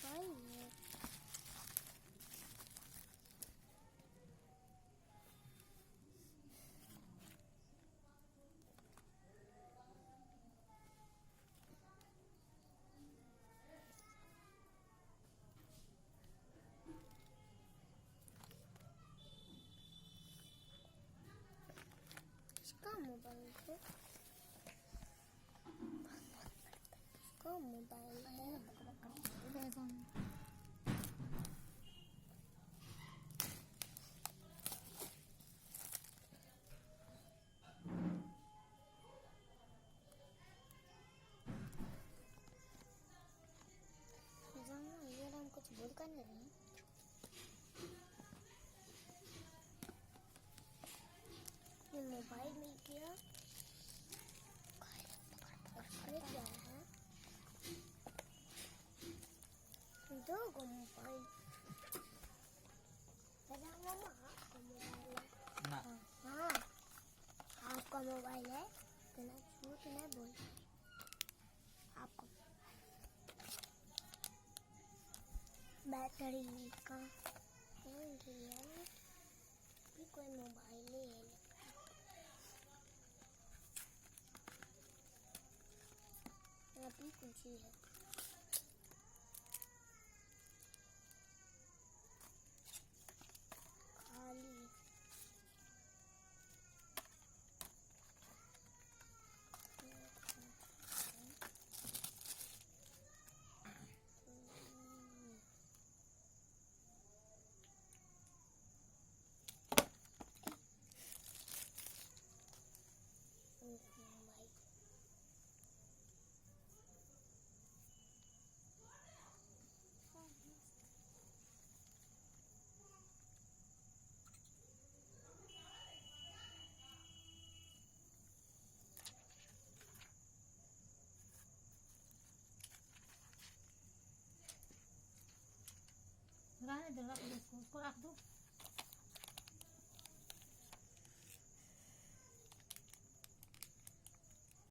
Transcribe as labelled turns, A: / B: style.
A: Mobile इसका mobile है, इसका मोबाइल है। ये हम कुछ भूल कर नहीं रहे। ये मोबाइल मिल गया। ये क्या है? दो गो मोबाइल। मामा आपका मोबाइल है?
B: ना।
A: हाँ आपका मोबाइल है, बिना झूठ नहीं बोल। आपका बैटरी का भी कोई मोबाइल ही है, अभी कुछ ही है। खाली
C: रहने दो, रख दो उसको रख दो।